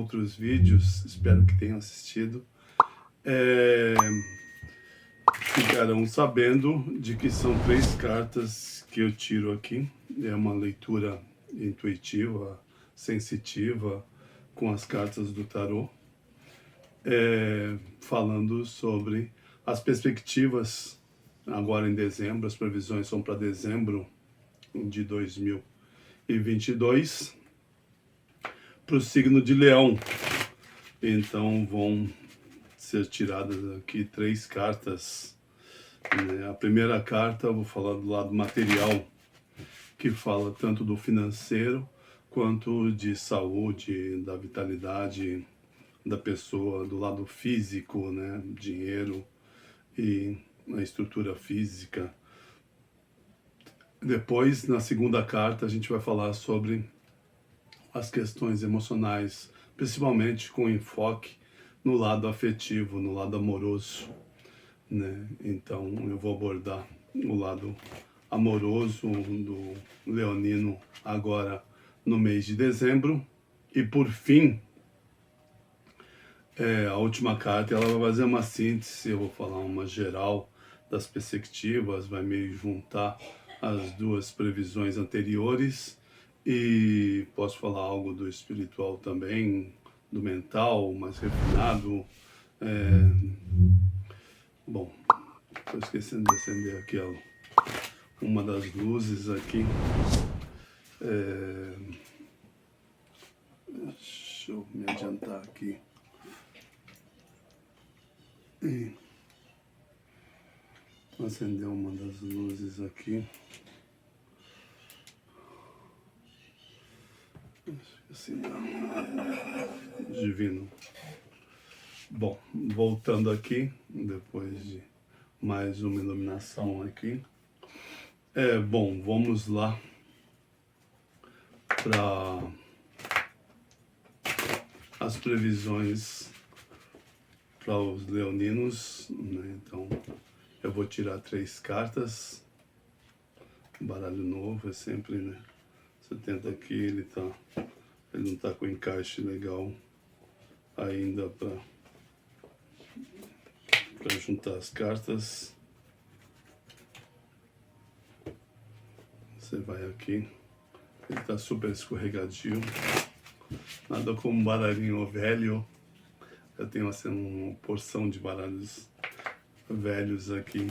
outros vídeos, espero que tenham assistido, ficarão sabendo de que são 3 cartas que eu tiro aqui. É uma leitura intuitiva, sensitiva, com as cartas do tarô, falando sobre as perspectivas agora em dezembro. As previsões são para dezembro de 2022 para o signo de Leão. Então vão ser tiradas aqui 3 cartas. A primeira carta eu vou falar do lado material, que fala tanto do financeiro quanto de saúde, da vitalidade da pessoa, do lado físico, né? Dinheiro e a estrutura física. Depois, na segunda carta, a gente vai falar sobre as questões emocionais, principalmente com enfoque no lado afetivo, no lado amoroso, né? Então, eu vou abordar o lado amoroso do leonino agora no mês de dezembro. E por fim, a última carta, ela vai fazer uma síntese, eu vou falar uma geral das perspectivas, vai meio juntar as 2 previsões anteriores, e posso falar algo do espiritual também, do mental, mais refinado. Bom, estou esquecendo de acender aqui uma das luzes aqui. Deixa eu me adiantar aqui. E acender uma das luzes aqui. Assim, divino. Bom, voltando aqui, depois de mais uma iluminação aqui. Bom, vamos lá para as previsões para os leoninos, né? Então, eu vou tirar 3 cartas. Baralho novo é sempre, né? Você tenta aqui, ele não está com encaixe legal ainda para juntar as cartas. Você vai aqui, ele está super escorregadio, nada como um baralhinho velho. Eu tenho assim uma porção de baralhos velhos aqui,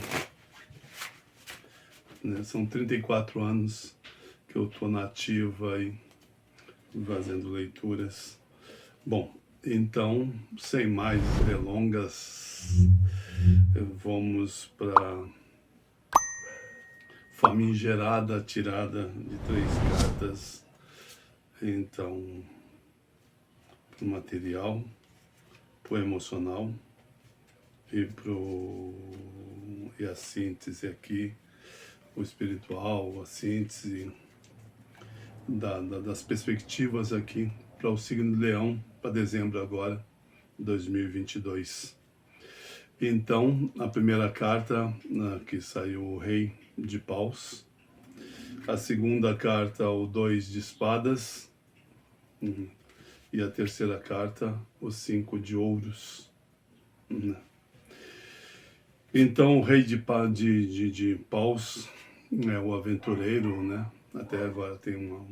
né? São 34 anos que eu tô na ativa e fazendo leituras. Bom, então, sem mais delongas, vamos para famigerada tirada de 3 cartas. Então, pro material, pro emocional e a síntese aqui, o espiritual, a síntese das perspectivas aqui para o signo de Leão para dezembro agora, 2022. Então, a primeira carta que saiu, o Rei de Paus. A segunda carta, o 2 de Espadas. E a terceira carta, o 5 de Ouros. Então, o Rei de Paus é o aventureiro, né? Até agora tem uma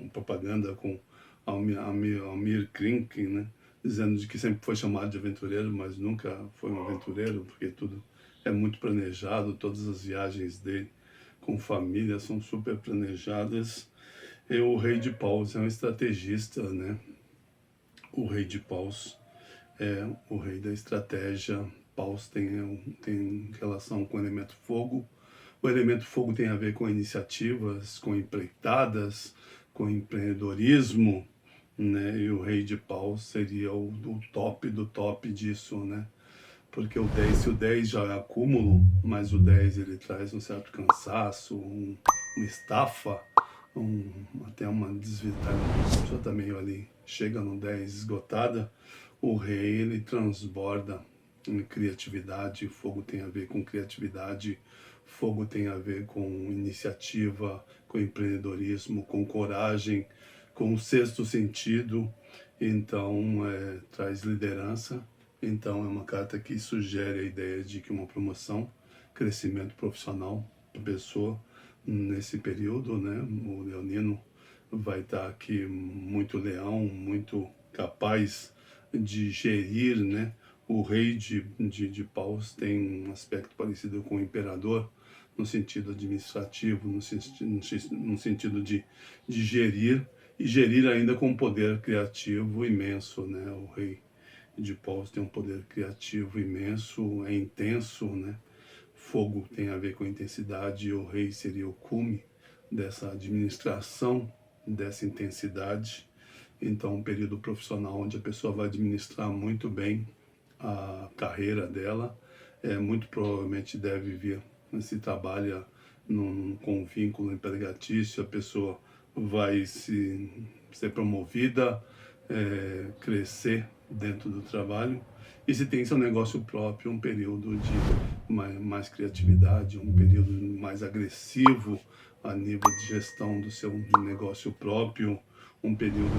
propaganda com Almir Klink, né? Dizendo de que sempre foi chamado de aventureiro, mas nunca foi um aventureiro, porque tudo é muito planejado, todas as viagens dele com família são super planejadas. E o Rei de Paus é um estrategista, né? O Rei de Paus é o rei da estratégia. Paus tem relação com o elemento fogo. O elemento fogo tem a ver com iniciativas, com empreitadas, com empreendedorismo, né? E o Rei de Paus seria o do top disso, né? Porque se o 10 já é acúmulo, mas o 10 ele traz um certo cansaço, uma estafa, até uma desvitalidade, a pessoa tá meio ali, chega no 10 esgotada, o rei ele transborda em criatividade. Fogo tem a ver com criatividade, fogo tem a ver com iniciativa, com empreendedorismo, com coragem, com o sexto sentido. então traz liderança. Então é uma carta que sugere a ideia de que uma promoção, crescimento profissional para a pessoa nesse período, né? O leonino vai estar aqui muito leão, muito capaz de gerir, né? O rei de paus tem um aspecto parecido com o imperador, no sentido administrativo, no sentido de gerir, e gerir ainda com um poder criativo imenso, né? O rei de paus tem um poder criativo imenso, é intenso, né? Fogo tem a ver com intensidade, e o rei seria o cume dessa administração, dessa intensidade. Então, um período profissional onde a pessoa vai administrar muito bem a carreira dela, muito provavelmente deve vir, se trabalha com um vínculo empregatício, a pessoa vai ser promovida, crescer dentro do trabalho. E se tem seu negócio próprio, um período de mais criatividade, um período mais agressivo a nível de gestão do seu negócio próprio, um período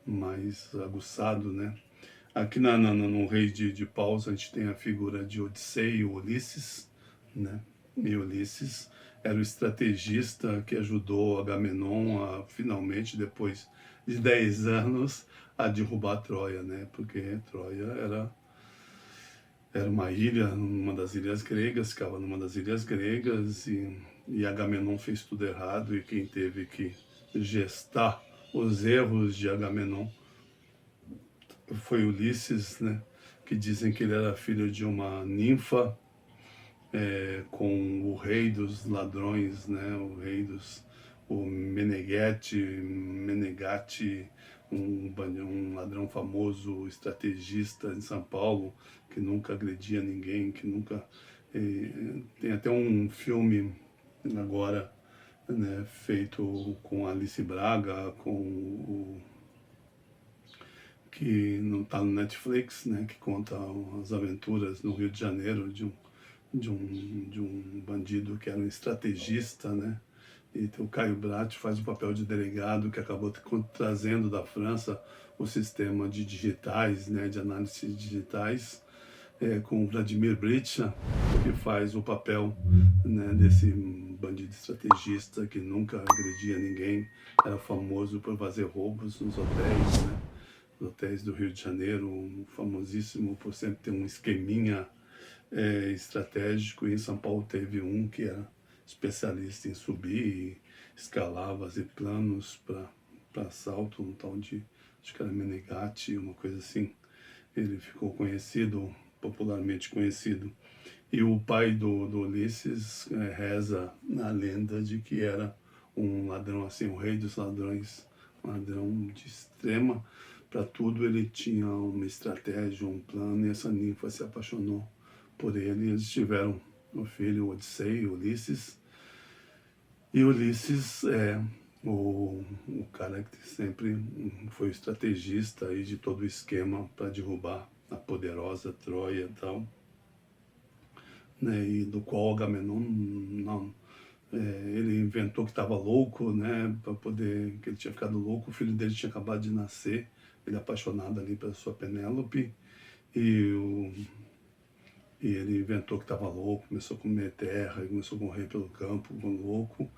mais aguçado, né? Aqui no Rei de Paus a gente tem a figura de Odisseio, Ulisses, né? E Ulisses era o estrategista que ajudou Agamenon a finalmente, depois de 10 anos, a derrubar Troia, né? Porque Troia era uma ilha, uma das ilhas gregas, ficava numa das ilhas gregas e Agamenon fez tudo errado, e quem teve que gestar os erros de Agamenon foi Ulisses, né? Que dizem que ele era filho de uma ninfa, com o rei dos ladrões, né? O Menegatti, um ladrão famoso, estrategista em São Paulo, que nunca agredia ninguém, que nunca... tem até um filme agora, né, feito com Alice Braga, que não está no Netflix, né, que conta as aventuras no Rio de Janeiro de um bandido que era um estrategista, né? E o Caio Brat faz o papel de delegado que acabou trazendo da França o sistema de digitais, né, de análise digitais, com o Vladimir Bricha, que faz o papel, né, desse bandido estrategista que nunca agredia ninguém, era famoso por fazer roubos nos hotéis, né? Os hotéis do Rio de Janeiro, famosíssimo por sempre ter um esqueminha estratégico, e em São Paulo teve um que era especialista em subir e escalava planos para assalto, um tal de, acho que era Menegatti, uma coisa assim. Ele ficou conhecido, popularmente conhecido. E o pai do Ulisses reza na lenda de que era um ladrão, assim, o rei dos ladrões, um ladrão de extrema. Para tudo ele tinha uma estratégia, um plano, e essa ninfa se apaixonou por ele. Eles tiveram um filho, Odisseio, Ulisses. E Ulisses é o cara que sempre foi o estrategista aí de todo o esquema para derrubar a poderosa Troia e tal, né? E do qual Agamenon não, ele inventou que estava louco, né? Para poder, que ele tinha ficado louco, o filho dele tinha acabado de nascer, ele é apaixonado ali pela sua Penélope, e ele inventou que estava louco, começou a comer terra, começou a correr pelo campo, louco,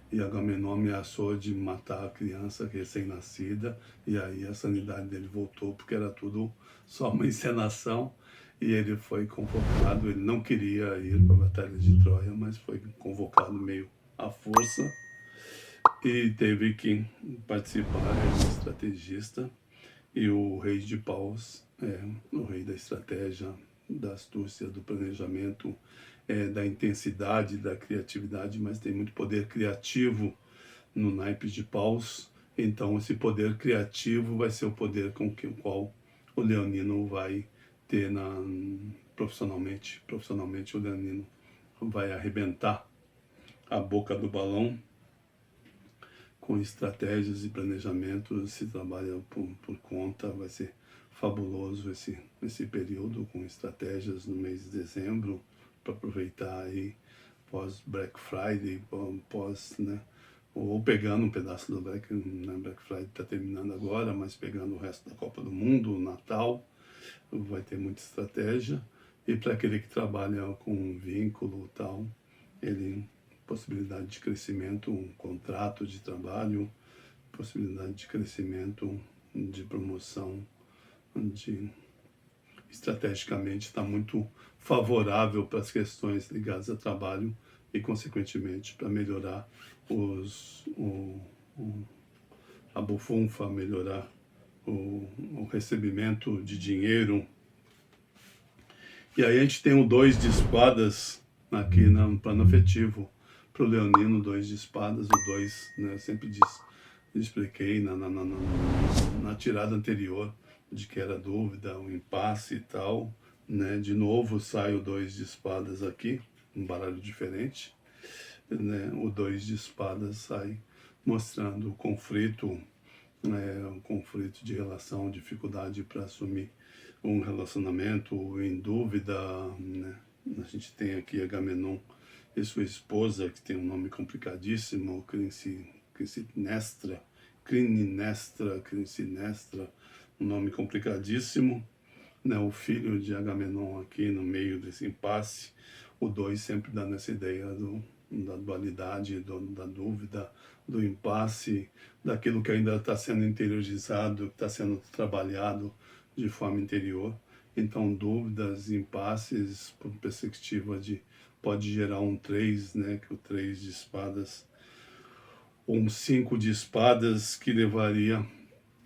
e Agamenon ameaçou de matar a criança recém-nascida, e aí a sanidade dele voltou, porque era tudo só uma encenação, e ele foi convocado. Ele não queria ir para a Batalha de Troia, mas foi convocado meio à força, e teve que participar. Ele é um estrategista, e o rei de paus é o rei da estratégia, da astúcia, do planejamento, da intensidade, da criatividade, mas tem muito poder criativo no naipe de paus. Então esse poder criativo vai ser o poder com o qual o leonino vai ter profissionalmente. Profissionalmente o leonino vai arrebentar a boca do balão com estratégias e planejamentos. Se trabalha por conta, vai ser fabuloso esse período, com estratégias no mês de dezembro, para aproveitar aí pós Black Friday, pós, né, ou pegando um pedaço do Black, né, Black Friday está terminando agora, mas pegando o resto da Copa do Mundo, o Natal, vai ter muita estratégia. E para aquele que trabalha com vínculo e tal, ele possibilidade de crescimento, um contrato de trabalho, possibilidade de crescimento, de promoção, de estrategicamente está muito favorável para as questões ligadas a trabalho e, consequentemente, para melhorar a bufunfa, melhorar o recebimento de dinheiro. E aí a gente tem o 2 de espadas aqui no plano afetivo. Para o leonino, 2 de espadas, o 2, né, eu sempre expliquei na tirada anterior, de que era dúvida, um impasse e tal, né? De novo sai o 2 de espadas aqui, um baralho diferente, né? O 2 de espadas sai mostrando o conflito, um conflito de relação, dificuldade para assumir um relacionamento em dúvida, né? A gente tem aqui Agamenon e sua esposa, que tem um nome complicadíssimo, Clincinestra, um nome complicadíssimo, né? O filho de Agamenon aqui no meio desse impasse, o 2 sempre dando essa ideia da dualidade, da dúvida, do impasse, daquilo que ainda está sendo interiorizado, que está sendo trabalhado de forma interior. Então, dúvidas, impasses, por perspectiva pode gerar um 3, né? Que o 3 de espadas, ou um 5 de espadas, que levaria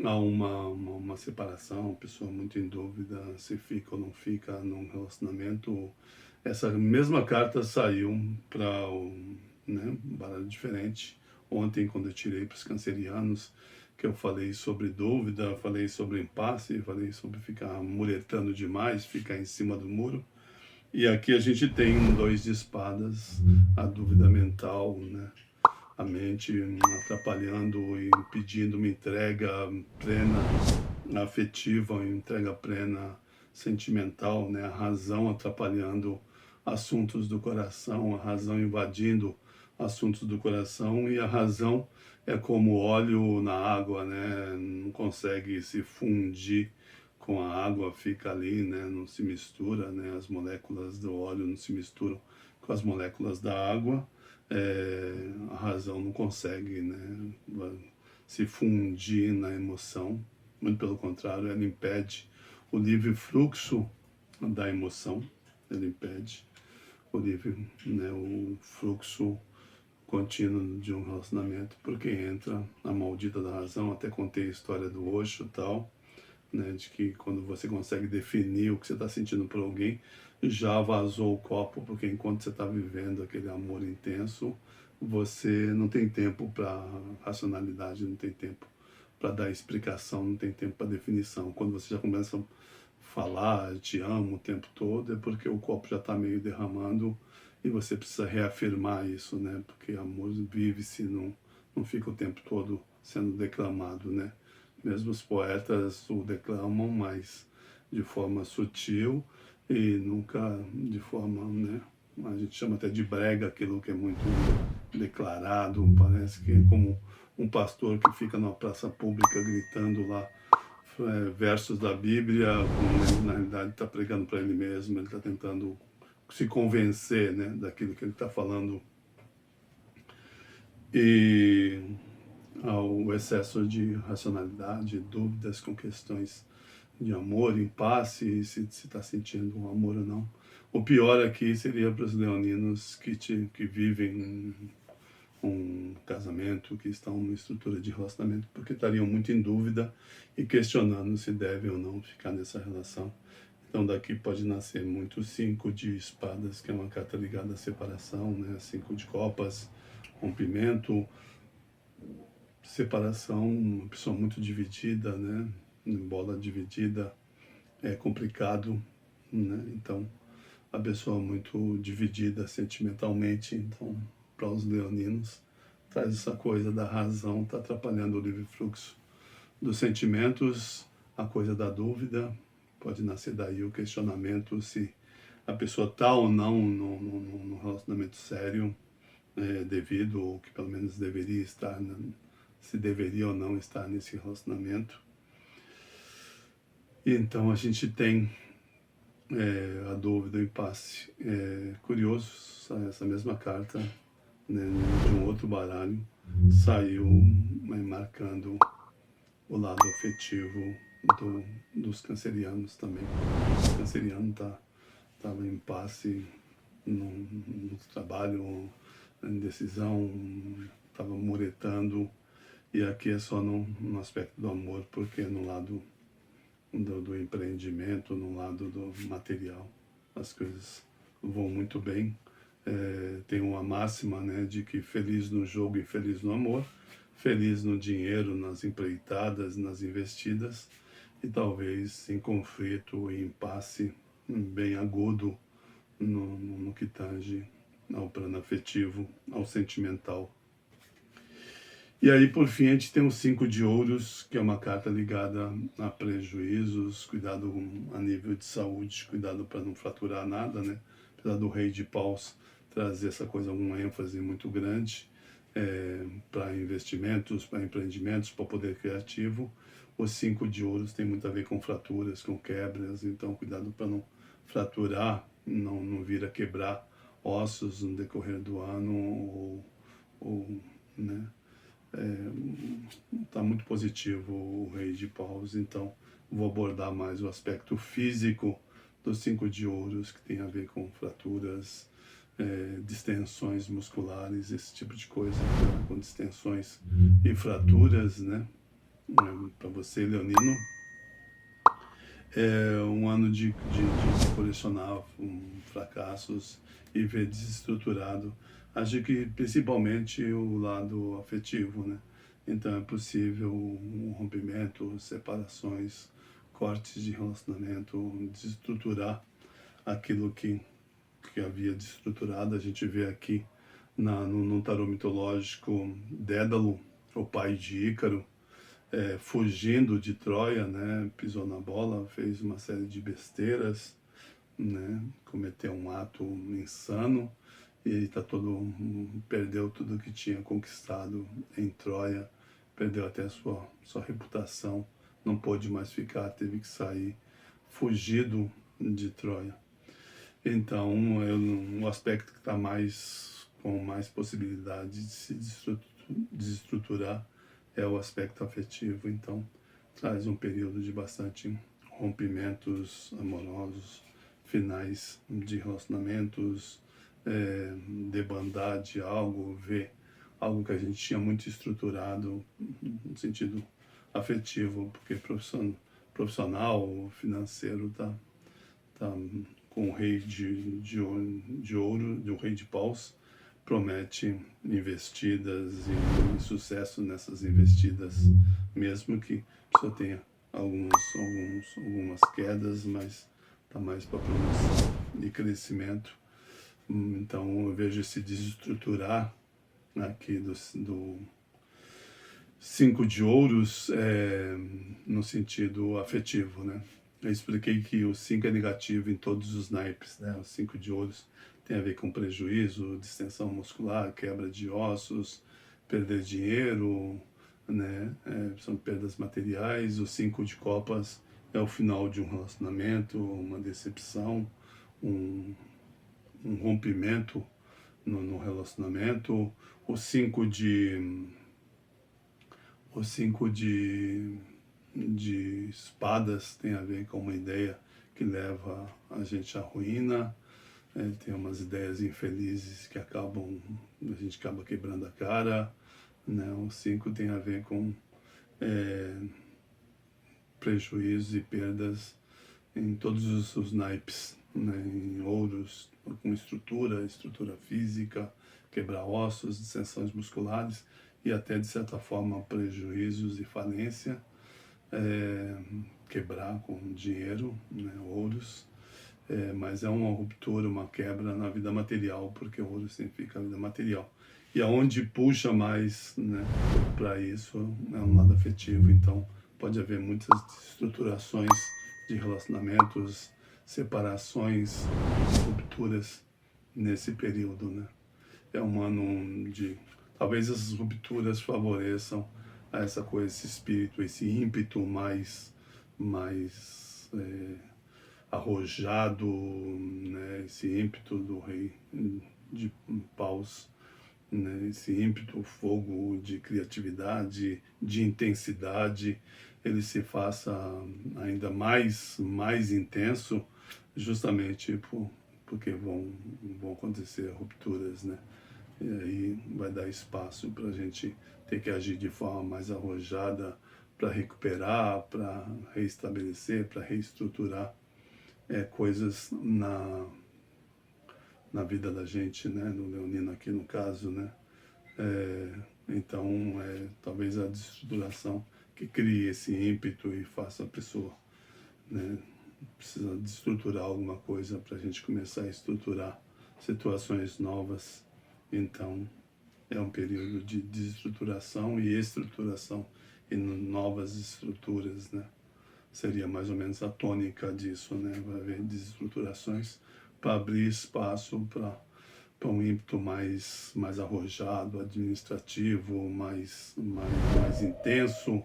a uma separação, uma pessoa muito em dúvida se fica ou não fica num relacionamento. Essa mesma carta saiu para um baralho diferente. Ontem, quando eu tirei para os cancerianos, que eu falei sobre dúvida, falei sobre impasse, falei sobre ficar muretando demais, ficar em cima do muro. E aqui a gente tem um 2 de espadas, a dúvida mental, né? A mente atrapalhando e impedindo uma entrega plena afetiva, uma entrega plena sentimental, né? A razão atrapalhando assuntos do coração, a razão invadindo assuntos do coração, e a razão é como óleo na água, né? Não consegue se fundir com a água, fica ali, né? Não se mistura, né? As moléculas do óleo não se misturam com as moléculas da água. A razão não consegue, né, se fundir na emoção, muito pelo contrário, ela impede o livre fluxo da emoção, ela impede o livre, né, o fluxo contínuo de um relacionamento, porque entra a maldita da razão. Até contei a história do Osho e tal, né, de que quando você consegue definir o que você está sentindo por alguém, já vazou o copo, porque enquanto você está vivendo aquele amor intenso, você não tem tempo para racionalidade, não tem tempo para dar explicação, não tem tempo para definição. Quando você já começa a falar, te amo o tempo todo, é porque o copo já está meio derramando e você precisa reafirmar isso, né? Porque amor vive-se, não fica o tempo todo sendo declamado, né? Mesmo os poetas o declamam, mas de forma sutil e nunca de forma, né? A gente chama até de brega aquilo que é muito declarado, parece que é como um pastor que fica numa praça pública gritando lá versos da Bíblia, quando na realidade está pregando para ele mesmo, ele está tentando se convencer, né, daquilo que ele está falando. E ao excesso de racionalidade, dúvidas com questões de amor, impasse, se está sentindo um amor ou não. O pior aqui seria para os leoninos que vivem um casamento, que estão numa estrutura de relacionamento, porque estariam muito em dúvida e questionando se deve ou não ficar nessa relação. Então daqui pode nascer muito 5 de espadas, que é uma carta ligada à separação, né? 5 de copas, rompimento, separação, uma pessoa muito dividida, né? Bola dividida é complicado, né? Então a pessoa muito dividida sentimentalmente, então para os leoninos traz essa coisa da razão, está atrapalhando o livre fluxo dos sentimentos, a coisa da dúvida, pode nascer daí o questionamento se a pessoa está ou não no relacionamento sério, devido, ou que pelo menos deveria estar, se deveria ou não estar nesse relacionamento. E então a gente tem a dúvida, o impasse. Curioso, essa mesma carta, né, de um outro baralho, saiu marcando o lado afetivo dos cancerianos também. O canceriano estava em impasse no trabalho, na indecisão, estava muretando, e aqui é só no aspecto do amor, porque no lado do empreendimento, no lado do material, as coisas vão muito bem. Tem uma máxima, né, de que feliz no jogo e feliz no amor, feliz no dinheiro, nas empreitadas, nas investidas, e talvez em conflito e impasse bem agudo no que tange ao plano afetivo, ao sentimental. E aí, por fim, a gente tem o 5 de ouros, que é uma carta ligada a prejuízos, cuidado a nível de saúde, cuidado para não fraturar nada, né? Apesar do rei de paus trazer essa coisa, uma ênfase muito grande para investimentos, para empreendimentos, para poder criativo. O 5 de ouros tem muito a ver com fraturas, com quebras, então cuidado para não fraturar, não vir a quebrar ossos no decorrer do ano, né? Está muito positivo o rei de paus, então vou abordar mais o aspecto físico dos 5 de ouros, que tem a ver com fraturas, distensões musculares, esse tipo de coisa, né? Com distensões e fraturas, né? Para você, leonino, é um ano de colecionar fracassos e ver desestruturado. Acho que principalmente o lado afetivo, né? Então é possível um rompimento, separações, cortes de relacionamento, desestruturar aquilo que havia desestruturado. A gente vê aqui no tarô mitológico Dédalo, o pai de Ícaro, fugindo de Troia, né, pisou na bola, fez uma série de besteiras, né, cometeu um ato insano e perdeu tudo que tinha conquistado em Troia, perdeu até a sua reputação, não pôde mais ficar, teve que sair, fugido de Troia. Então, um aspecto que está com mais possibilidade de se desestruturar é o aspecto afetivo. Então, traz um período de bastante rompimentos amorosos, finais de relacionamentos, debandar de algo, ver algo que a gente tinha muito estruturado no sentido afetivo, porque profissional, financeiro tá com o rei de ouro, o rei de paus, promete investidas e sucesso nessas investidas, mesmo que a pessoa tenha algumas quedas, mas está mais para promoção e crescimento. Então eu vejo esse desestruturar aqui do 5 de ouros no sentido afetivo, né? Eu expliquei que o 5 é negativo em todos os naipes, né? O 5 de ouros tem a ver com prejuízo, distensão muscular, quebra de ossos, perder dinheiro, né? São perdas materiais. O 5 de copas é o final de um relacionamento, uma decepção, um rompimento no relacionamento. O 5 de espadas tem a ver com uma ideia que leva a gente à ruína. Tem umas ideias infelizes que a gente acaba quebrando a cara, né? O 5 tem a ver com prejuízos e perdas em todos os naipes, né? Em ouros, com estrutura física, quebrar ossos, distensões musculares e até, de certa forma, prejuízos e falência, quebrar com dinheiro, né? Ouros. Mas é uma ruptura, uma quebra na vida material, porque o ouro significa a vida material. E aonde puxa mais, né, para isso é um lado afetivo. Então pode haver muitas estruturações de relacionamentos, separações, rupturas nesse período, né? é um ano de... Talvez essas rupturas favoreçam a essa coisa, esse espírito, esse ímpeto mais arrojado, né? Esse ímpeto do rei de paus, né? Esse ímpeto, fogo de criatividade, de intensidade, ele se faça ainda mais intenso, justamente porque vão acontecer rupturas, né? E aí vai dar espaço para a gente ter que agir de forma mais arrojada para recuperar, para reestabelecer, para reestruturar coisas na vida da gente, né? No leonino aqui no caso, né? Então, talvez a desestruturação que crie esse ímpeto e faça a pessoa, né, precisa desestruturar alguma coisa para a gente começar a estruturar situações novas. Então, é um período de desestruturação e estruturação e novas estruturas, né? Seria mais ou menos a tônica disso, né? Vai haver desestruturações para abrir espaço para um ímpeto mais arrojado, administrativo, mais intenso,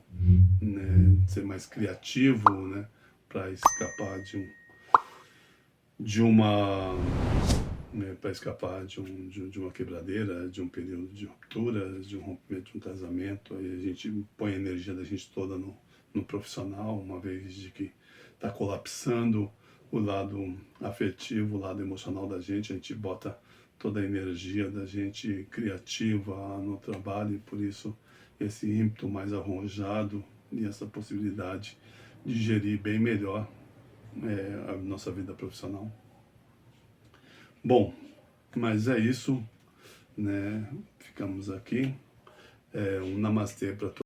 né? Ser mais criativo, né? Para escapar de uma para escapar de uma quebradeira, de um período de ruptura, de um rompimento de um casamento. Aí a gente põe a energia da gente toda no profissional, uma vez de que está colapsando o lado afetivo, o lado emocional da gente, a gente bota toda a energia da gente criativa no trabalho, e por isso esse ímpeto mais arrojado e essa possibilidade de gerir bem melhor a nossa vida profissional. Bom, mas é isso, né? Ficamos aqui. Um namastê para todos.